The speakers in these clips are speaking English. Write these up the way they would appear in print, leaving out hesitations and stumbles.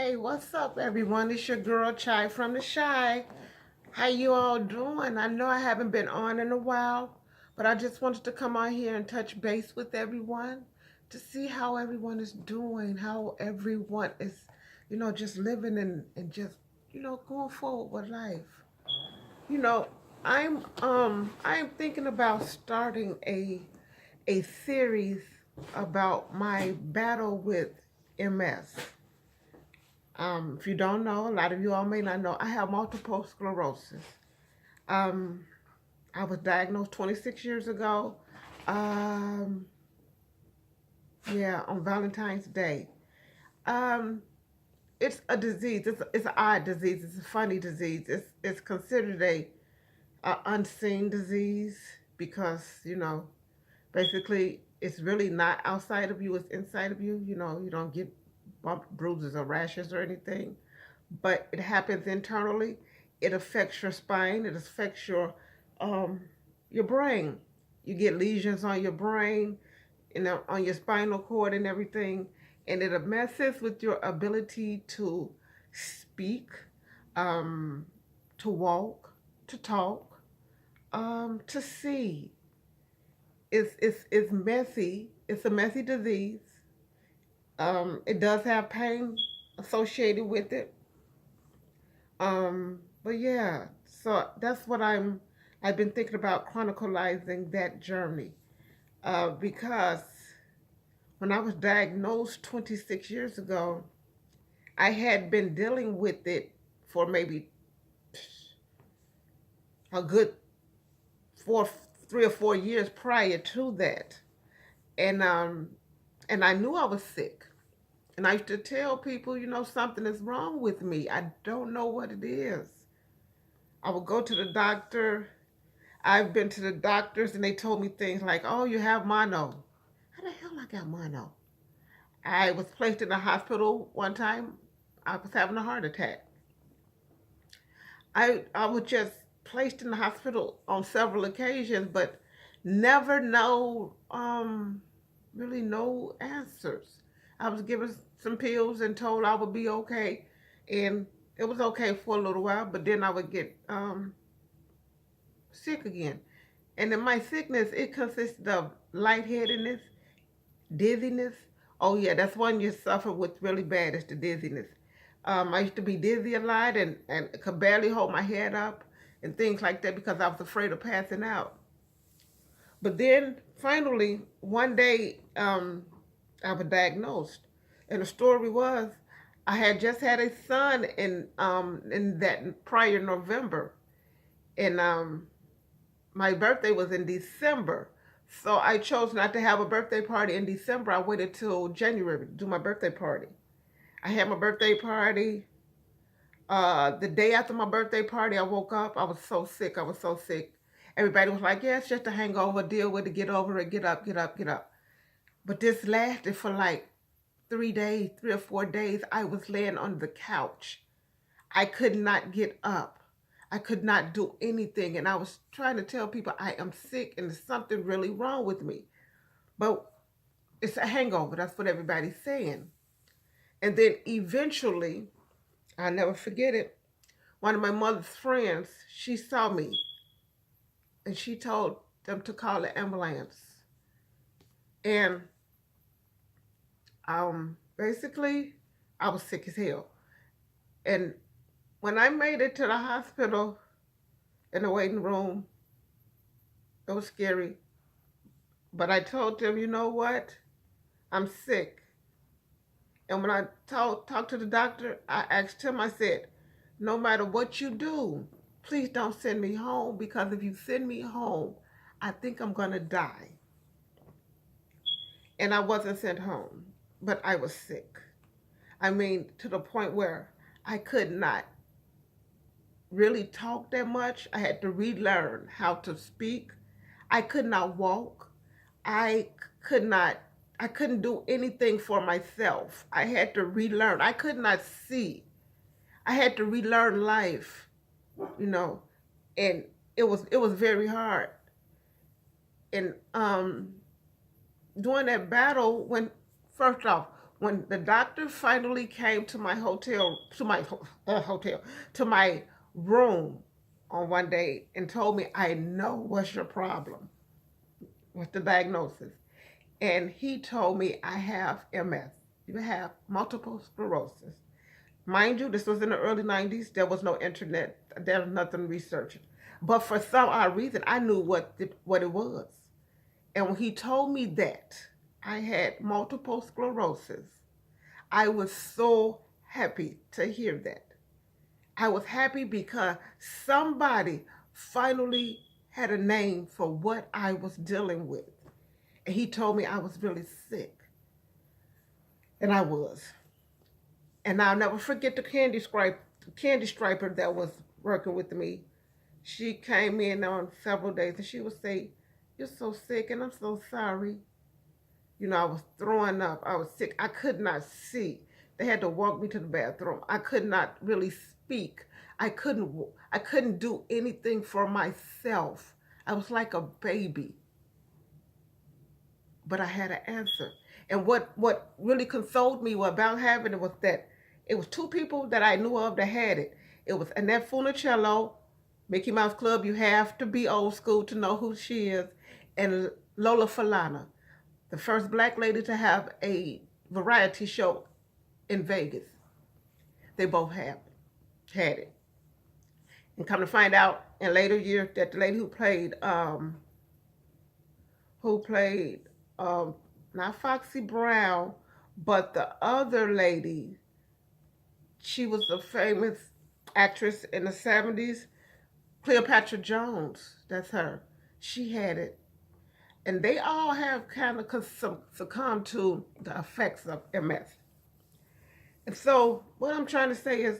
Hey, what's up, everyone? It's your girl Chai from the Shy. How you all doing? I know I haven't been on in a while, but I just wanted to come on here and touch base with everyone to see how everyone is doing, how everyone is, just living and just, going forward with life. You know, I'm thinking about starting a series about my battle with MS. If you don't know, a lot of you all may not know, I have multiple sclerosis. Um, I was diagnosed 26 years ago. Um, yeah, on Valentine's Day. Um, it's a disease. It's an odd disease. It's a funny disease. It's considered a unseen disease because basically it's really not outside of you. It's inside of you. You don't get bump bruises or rashes or anything, but it happens internally. It affects your spine. It affects um, your brain. You get lesions on your brain, on your spinal cord and everything, and it messes with your ability to speak, um, to walk, to talk, to see. It's messy. It's a messy disease. It does have pain associated with it. But yeah, so that's what I've been thinking about chronicalizing that journey. Because when I was diagnosed 26 years ago, I had been dealing with it for maybe a good four, 3 or 4 years prior to that. And and I knew I was sick. And I used to tell people, something is wrong with me. I don't know what it is. I would go to the doctor. I've been to the doctors and they told me things like, oh, you have mono. How the hell I got mono? I was placed in the hospital one time. I was having a heart attack. I was just placed in the hospital on several occasions, but never no really no answers. I was given some pills and told I would be okay, and it was okay for a little while, but then I would get sick again. And in my sickness, it consisted of lightheadedness, dizziness. Oh yeah, that's one you suffer with really bad is the dizziness. I used to be dizzy a lot and could barely hold my head up and things like that because I was afraid of passing out. But then finally, one day, I was diagnosed. And the story was I had just had a son in that prior November. And my birthday was in December. So I chose not to have a birthday party in December. I waited till January to do my birthday party. I had my birthday party. The day after my birthday party, I woke up. I was so sick. I was so sick. Everybody was like, yeah, it's just a hangover. Deal with it. Get over it. Get up, get up, get up. But this lasted for like 3 days, 3 or 4 days. I was laying on the couch. I could not get up. I could not do anything. And I was trying to tell people I am sick and there's something really wrong with me. But it's a hangover. That's what everybody's saying. And then eventually, I'll never forget it, one of my mother's friends, she saw me and she told them to call the ambulance. And basically, I was sick as hell. And when I made it to the hospital in the waiting room, it was scary. But I told them, you know what? I'm sick. And when I talked to the doctor, I asked him, I said, no matter what you do, please don't send me home because if you send me home, I think I'm going to die. And I wasn't sent home, but I was sick. I mean, to the point where I could not really talk that much. I had to relearn how to speak. I could not walk. I could not, I couldn't do anything for myself. I had to relearn. I could not see. I had to relearn life, you know, and it was very hard. And during that battle, when first off, When the doctor finally came to my hotel, to my room on one day and told me, I know what's your problem, what's the diagnosis. And he told me I have MS. You have multiple sclerosis. Mind you, this was in the early 90s. There was no internet. There was nothing researching. But for some odd reason, I knew what it was. And when he told me that I had multiple sclerosis, I was so happy to hear that. I was happy because somebody finally had a name for what I was dealing with. And he told me I was really sick. And I was. And I'll never forget the candy striper that was working with me. She came in on several days and she would say, you're so sick and I'm so sorry. You know, I was throwing up. I was sick. I could not see. They had to walk me to the bathroom. I could not really speak. I couldn't do anything for myself. I was like a baby. But I had an answer. And what really consoled me about having it was that it was two people that I knew of that had it. It was Annette Funicello, Mickey Mouse Club. You have to be old school to know who she is, and Lola Falana, the first black lady to have a variety show in Vegas. They both had it. And come to find out in later years that the lady who played not Foxy Brown, but the other lady, she was a famous actress in the 70s, Cleopatra Jones, that's her. She had it. And they all have kind of succumbed to the effects of MS. And so what I'm trying to say is,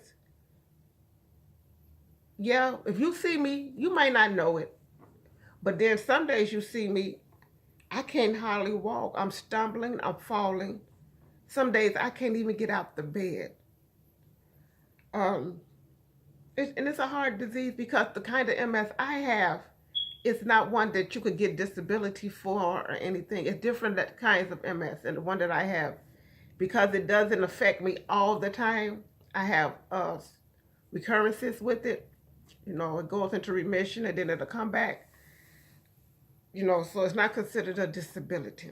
yeah, if you see me, you might not know it. But then some days you see me, I can't hardly walk. I'm stumbling, I'm falling. Some days I can't even get out the bed. And it's a hard disease because the kind of MS I have is not one that you could get disability for or anything. It's different kinds of MS and the one that I have. Because it doesn't affect me all the time, I have recurrences with it. You know, it goes into remission and then it'll come back. You know, so it's not considered a disability.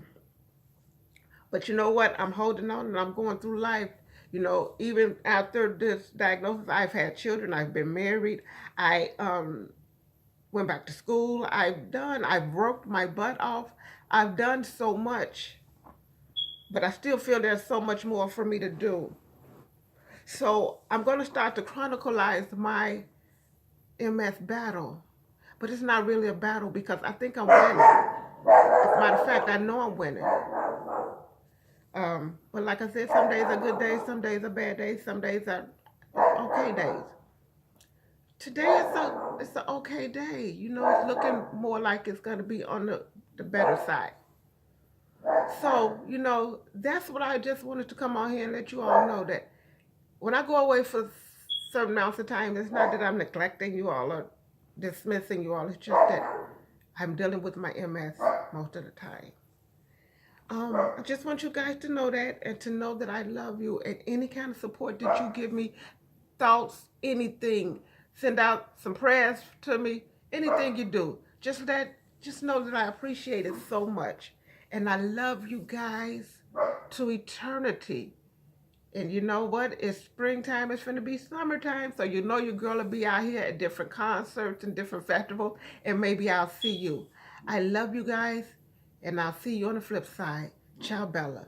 But you know what? I'm holding on and I'm going through life. You know, even after this diagnosis, I've had children. I've been married. I went back to school. I've worked my butt off. I've done so much. But I still feel there's so much more for me to do. So I'm going to start to chronicleize my MS battle. But it's not really a battle because I think I'm winning. As a matter of fact, I know I'm winning. But like I said, some days are good days, some days are bad days, some days are okay days. Today it's an okay day. You know, it's looking more like it's going to be on the better side. So, you know, that's what I just wanted to come on here and let you all know, that when I go away for certain amounts of time, it's not that I'm neglecting you all or dismissing you all. It's just that I'm dealing with my MS most of the time. I just want you guys to know that, and to know that I love you, and any kind of support that you give me, thoughts, anything, send out some prayers to me, anything you do, just know that I appreciate it so much. And I love you guys to eternity. And you know what? It's springtime. It's going to be summertime. So you know your girl will be out here at different concerts and different festivals. And maybe I'll see you. I love you guys. And I'll see you on the flip side. Ciao, Bella.